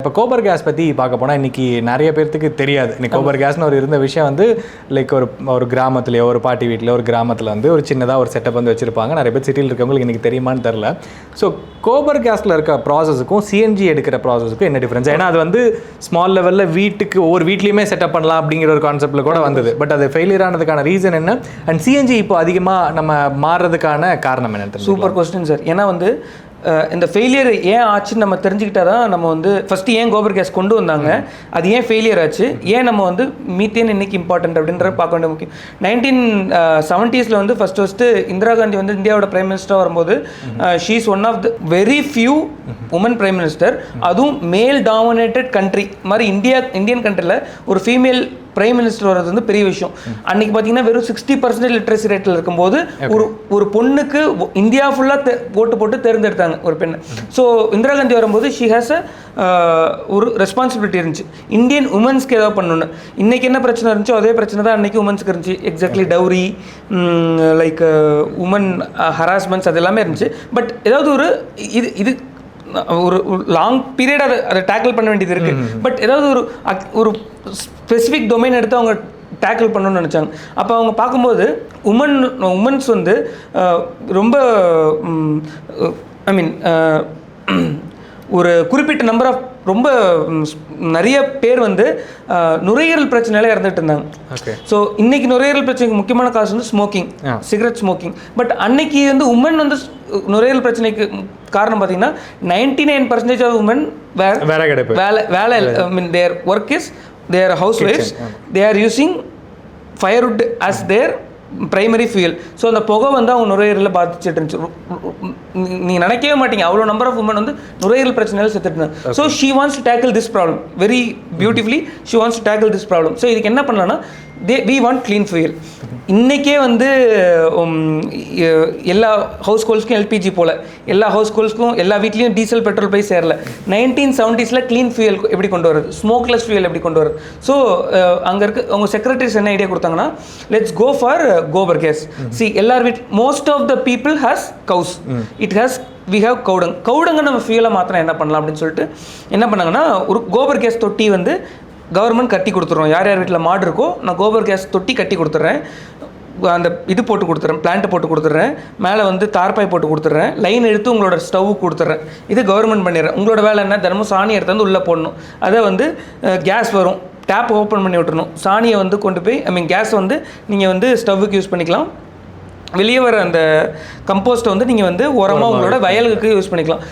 இப்போ கோபர் கேஸ் பற்றி பார்க்க போனால் இன்றைக்கி நிறைய பேர்த்துக்கு தெரியாது. இன்னைக்கு கோபர் கேஸ்னு ஒரு இருந்த விஷயம் வந்து லைக் ஒரு கிராமத்துலையோ ஒரு பாட்டி வீட்டில் ஒரு கிராமத்தில் வந்து ஒரு சின்னதாக ஒரு செட்டப் வந்து வச்சுருப்பாங்க. நிறைய பேர் சிட்டியில் இருக்கவங்களுக்கு இன்றைக்கி தெரியுமான்னு தெரில. ஸோ கோபர் கேஸில் இருக்க ப்ராசஸுக்கும் சிஎன்ஜி எடுக்கிற ப்ராசஸுக்கும் என்ன டிஃப்ரென்ஸ்? ஏன்னா அது வந்து ஸ்மால் லெவலில் வீட்டுக்கு ஒவ்வொரு வீட்லேயுமே செட்டப் பண்ணலாம் அப்படிங்கிற ஒரு கான்செப்டில் கூட வந்தது. பட் அது ஃபெயிலியர் ஆனதுக்கான ரீசன் என்ன? அண்ட் சிஎன்ஜி இப்போ அதிகமாக நம்ம மாறுறதுக்கான காரணம் என்னன்னு? Super question sir. ஏன்னா வந்து இந்த ஃபெயிலியர் ஏன் ஆச்சுன்னு நம்ம தெரிஞ்சுக்கிட்டா தான் நம்ம வந்து ஃபஸ்ட்டு ஏன் கோபர் கேஸ் கொண்டு வந்தாங்க, அது ஏன் ஃபெயிலியர் ஆச்சு, ஏன் நம்ம வந்து மீத்தேன் இன்னைக்கு இம்பார்ட்டன்ட் அப்படின்ற பார்க்க வேண்டிய முக்கியம். 1970s வந்து ஃபஸ்ட்டு இந்திரா காந்தி வந்து இந்தியாவோட பிரைம் மினிஸ்டராக வரும்போது she is one of the very few woman prime minister. அதுவும் மேல் டாமினேட்டட் கண்ட்ரி மாதிரி இந்தியன் கண்ட்ரியில் ஒரு ஃபீமேல் பிரைம் மினிஸ்டர் வர்றது வந்து பெரிய விஷயம். அன்னைக்கு பார்த்தீங்கன்னா வெறும் 60% லிட்ரஸி ரேட்டில் இருக்கும்போது ஒரு பொண்ணுக்கு இந்தியா ஃபுல்லாக ஓட்டு போட்டு தேர்ந்தெடுத்தாங்க ஒரு பெண்ணை. ஸோ இந்திரா காந்தி வரும்போது ஷி ஹேஸ் ஒரு ரெஸ்பான்சிபிலிட்டி இருந்துச்சு இந்தியன் உமன்ஸ்க்கு ஏதாவது பண்ணணுன்னு. இன்றைக்கி என்ன பிரச்சனை இருந்துச்சோ அதே பிரச்சனை தான் அன்றைக்கி உமன்ஸ்க்கு இருந்துச்சு. Exactly dowry, like woman harassments அது எல்லாமே இருந்துச்சு. பட் ஏதாவது ஒரு இது ஒரு லாங் பீரியட் அதை டேக்கிள் பண்ண வேண்டியது இருக்குது. பட் ஏதாவது ஒரு ஸ்பெசிஃபிக் டொமைன் எடுத்து அவங்க டேக்கிள் பண்ணணும்னு நினச்சாங்க. அப்போ அவங்க பார்க்கும்போது உமன்ஸ் வந்து ரொம்ப ஐ மீன் ஒரு குறிப்பிட்ட நம்பர் ஆஃப் ரொம்ப நிறைய பேர் வந்து நுரையீரல் பிரச்சனையில இறந்துட்டு இருந்தாங்க. ஸோ இன்னைக்கு நுரையீரல் பிரச்சனைக்கு முக்கியமான காசு வந்து ஸ்மோக்கிங், சிகரெட் ஸ்மோக்கிங். பட் அன்னைக்கு வந்து உமன் வந்து நுரையீரல் பிரச்சனைக்கு காரணம் பார்த்தீங்கன்னா 99% ஆஃப் உமன் வேலை I mean their work is their house wives, they are using firewood as their primary fuel. So அந்த புகை வந்து அவங்க நுரையீரலில் பாதிச்சுட்டு இருந்துச்சு. நீங்கள் நினைக்கவே மாட்டீங்க அவ்வளோ நம்பர் ஆஃப் உமன் வந்து நுரையீரல் பிரச்சனையில் செத்துட்டு இருந்தாங்க. So she wants to tackle this problem very beautifully. She wants to tackle this problem. So இதுக்கு என்ன பண்ணலாம்னா வி வாண்ட் க்ளீன் ஃபியூயல். இன்றைக்கே வந்து எல்லா ஹவுஸ் ஹோல்ஸ்க்கும் எல்பிஜி போல் எல்லா ஹவுஸ் ஹோல்ஸ்க்கும் எல்லா வீட்லேயும் டீசல் பெட்ரோல் போய் சேரல. 1970s க்ளீன் ஃபியூயல் எப்படி கொண்டு வருது, ஸ்மோக்லெஸ் ஃபியூயல் எப்படி கொண்டு வருது. ஸோ அங்கே இருக்க அவங்க செக்ரட்டரிஸ் என்ன ஐடியா கொடுத்தாங்கன்னா, let's go for gobar gas. சி எல்லார் most of the people has cows, it has we have கவுடங்க நம்ம ஃபியூலை மாத்திரம் என்ன பண்ணலாம் அப்படின்னு சொல்லிட்டு என்ன பண்ணாங்கன்னா, ஒரு கோபர் கேஸ் தொட்டி வந்து கவர்மெண்ட் கட்டி கொடுத்துட்றோம். யார் யார் வீட்டில் மாடு இருக்கோ நான் கோபர் கேஸ் தொட்டி கட்டி கொடுத்துட்றேன், அந்த இது போட்டு கொடுத்துட்றேன், பிளான்ட்டு போட்டு கொடுத்துட்றேன், மேலே வந்து தார்பாய் போட்டு கொடுத்துட்றேன், லைன் எடுத்து உங்களோட ஸ்டவ் கொடுத்துட்றேன். இது கவர்மெண்ட் பண்ணிடுறேன். உங்களோட வேலை என்ன, தினமும் சாணி எடுத்து வந்து உள்ளே போடணும். அதை வந்து கேஸ் வரும், டேப் ஓப்பன் பண்ணி விட்டுறணும். சாணியை வந்து கொண்டு போய் கேஸை வந்து நீங்கள் வந்து ஸ்டவ்வுக்கு யூஸ் பண்ணிக்கலாம். வெளியே வர அந்த கம்போஸ்ட்டை வந்து நீங்கள் வந்து உரமாக உங்களோட வயலுக்கு யூஸ் பண்ணிக்கலாம்.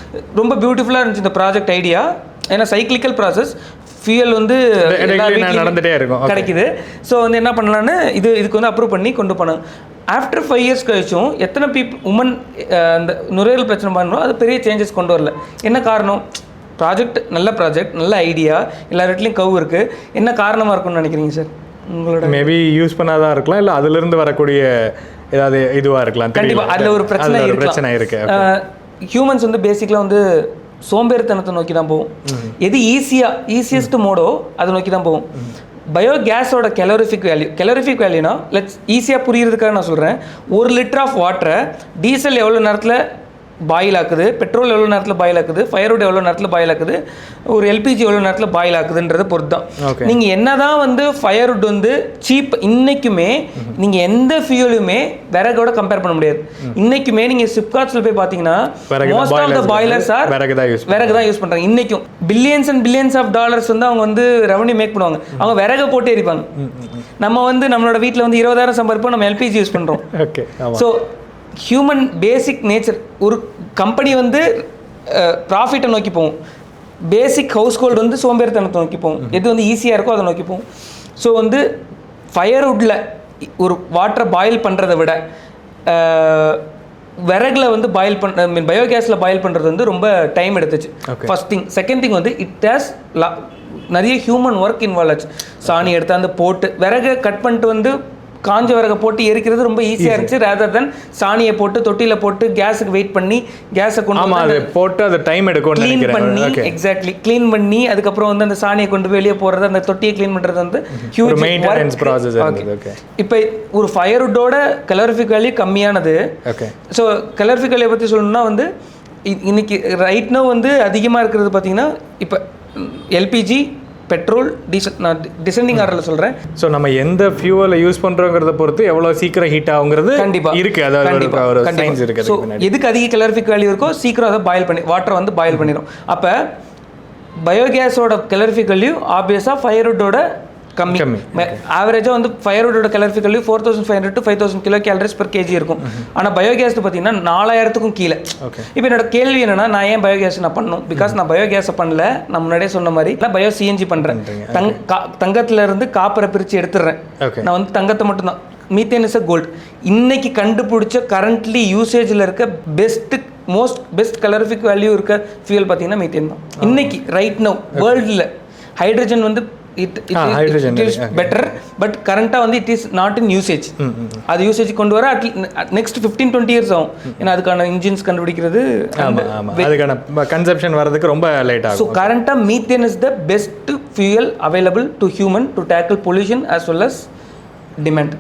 ரொம்ப பியூட்டிஃபுல்லாக இருந்துச்சு இந்த ப்ராஜெக்ட் ஐடியா. ஏன்னா சைக்கிளிக்கல் ப்ராசஸ், ஃபியூயல் வந்து நடந்துகிட்டே இருக்கும், கிடைக்குது. ஸோ வந்து என்ன பண்ணலான்னு இதுக்கு வந்து அப்ரூவ் பண்ணி கொண்டு போனாங்க. ஆஃப்டர் 5 years கழிச்சும் எத்தனை உமன் அந்த நுரையீரல் பிரச்சனை பண்ணணும், அது பெரிய சேஞ்சஸ் கொண்டு வரல. என்ன காரணம்? ப்ராஜெக்ட் நல்ல ப்ராஜெக்ட், நல்ல ஐடியா, எல்லா வீட்லேயும் கவு இருக்குது. என்ன காரணமாக இருக்கும்னு நினைக்கிறீங்க சார்? உங்களோட மேபி யூஸ் பண்ணாதான் இருக்கலாம், இல்லை அதுலேருந்து வரக்கூடிய ஏதாவது இதுவாக இருக்கலாம். கண்டிப்பாக அதில் ஒரு பிரச்சனை இருக்கு. ஹியூமன்ஸ் வந்து பேசிக்கலாக வந்து சோம்பேறித்தனத்தை நோக்கி தான் போகும். எது ஈஸியஸ்ட் மோடோ அதை நோக்கி தான் போகும். பயோகேஸோட கெலோரிஃபிக் வேல்யூனா லெட்ஸ் ஈஸியாக புரியுறதுக்காக நான் சொல்கிறேன். 1 லிட்டர் ஆஃப் வாட்டரை டீசல் எவ்வளோ நேரத்தில் பாயில் ஆக்குது, பெட்ரோல் எவ்வளோ நேரத்தில் பாயில் ஆக்குது, ஃபயர்வுட் எவ்வளோ நேரத்தில் பாயில் ஆக்குது, ஒரு எல்பிஜி எவ்வளோ நேரத்தில் பாயில் ஆக்குதுன்றதை பொறுத்து தான். நீங்கள் என்ன தான் வந்து ஃபயர்வுட் வந்து சீப், இன்றைக்குமே நீங்கள் எந்த ஃபியூலுமே விறகோட கம்பேர் பண்ண முடியாது. இன்றைக்குமே நீங்கள் சிப்காட்ஸில் போய் பார்த்தீங்கன்னா most of the boilers are விறகு தான் யூஸ் பண்ணுறாங்க. இன்றைக்கும் billions and billions of dollars வந்து அவங்க வந்து ரெவன்யூ மேக் பண்ணுவாங்க. அவங்க விறகை போட்டு எரிப்பாங்க. நம்ம வந்து நம்மளோட வீட்டில் வந்து 20,000 சம்பாதிப்போம், நம்ம எல்பிஜி யூஸ் பண்ணுறோம். ஸோ ஹியூமன் பேசிக் நேச்சர், ஒரு கம்பெனி வந்து ப்ராஃபிட்டை நோக்கி போகும், பேசிக் ஹவுஸ் ஹோல்டு வந்து சோம்பேறித்தனத்தை நோக்கி போகும். எது வந்து ஈஸியாக இருக்கோ அதை நோக்கி போகும். ஸோ வந்து ஃபயர்வுட்டில் ஒரு வாட்டரை பாயில் பண்ணுறதை விட விறகுல வந்து பாயில் பயோகேஸில் பாயில் பண்ணுறது வந்து ரொம்ப டைம் எடுத்துச்சு. First thing. செகண்ட் திங் வந்து இட் ஹேஸ் நிறைய ஹியூமன் ஒர்க் இன்வால்வ் ஆச்சு. சாணி எடுத்து அந்த போட்டு விறகை கட் பண்ணிட்டு வந்து காஞ்ச விறகை போட்டு எரிக்கிறது ரொம்ப ஈஸியாக இருந்துச்சு. ரேதர் தென் சாணியை போட்டு தொட்டியில் போட்டு கேஸுக்கு வெயிட் பண்ணி கேஸை கொண்டு போட்டு அது டைம் எடுக்கும், க்ளீன் பண்ணி எக்ஸாக்ட்லி க்ளீன் பண்ணி அதுக்கப்புறம் வந்து அந்த சாணியை கொண்டு வெளியே போடுறது, அந்த தொட்டியை க்ளீன் பண்ணுறது வந்து ஹியூஜ் மெயின்டெனன்ஸ் ப்ராசஸ். இப்போ ஒரு ஃபயர்வுட்டோட கலோரிஃபிக் வேல்யூ கம்மியானது. ஸோ கலோரிஃபிக் வேல்யூ பற்றி சொல்லணும்னா வந்து இன்னைக்கு ரைட் நோ வந்து அதிகமாக இருக்கிறது பார்த்தீங்கன்னா இப்போ எல்பிஜி, பெட்ரோல், டீசல். நான் டிசெண்டிங் ஆர்டரில் சொல்கிறேன். ஸோ நம்ம எந்த ஃபியூவலை யூஸ் பண்ணுறோங்கிறத பொறுத்து எவ்வளோ சீக்கிரம் ஹீட் ஆகுங்கிறது கண்டிப்பாக இருக்குது. அதாவது ஒரு சயின்ஸ் இருக்குது. ஸோ எதுக்கு அதிக கலரிஃபிக் வேல்யூ இருக்கோ சீக்கிரம் அதை பாயில் பண்ணி வாட்டரை வந்து பாயில் பண்ணிடும். அப்போ பயோகேஸோட கலரிஃபிக் வேல்யூ ஆப்வியஸாக ஃபயர்வுட்டோட கம்மி. ஆவரேஜாக வந்து ஃபயர்வுட்டோட calorific value 4500 to 5000 kilo calories per kg இருக்கும். ஆனால் பயோகேஸ் பார்த்தீங்கன்னா 4000க்கும் கீழே. இப்போ என்னோட கேள்வி என்னன்னா, நான் ஏன் பயோகேஸ் நான் பண்ணணும்? பிகாஸ் நான் பயோகேஸை பண்ணல, நான் முன்னாடியே சொன்ன மாதிரி பயோ சிஎன்ஜி பண்ணுறேன். தங்கத்துல இருந்து காப்பரை பிரித்து எடுத்துடுறேன். நான் வந்து தங்கத்தை மட்டும்தான். Methane is a gold. இன்னைக்கு கண்டுபிடிச்ச கரண்ட்லி யூசேஜில் இருக்க பெஸ்ட் கலரிஃபிக் வேல்யூ இருக்க ஃபியூல் பார்த்தீங்கன்னா மீத்தேன் தான். இன்னைக்கு ரைட் நவ் வேர்ல்டில் ஹைட்ரஜன் வந்து இட் இஸ் பெட்டர், பட் கரண்ட்டாக வந்து it is not in usage. அது யூசேஜ் கொண்டு வர நெக்ஸ்ட் 15-20 இயர்ஸ் ஆகும். ஏன்னா அதுக்கான இன்ஜின்ஸ் கண்டுபிடிக்கிறது, அதுக்கான கன்சப்ஷன் வரதுக்கு ரொம்ப லேட் ஆகும். ஸோ கரண்ட்டாக methane is the best fuel available to human to tackle pollution as well as demand.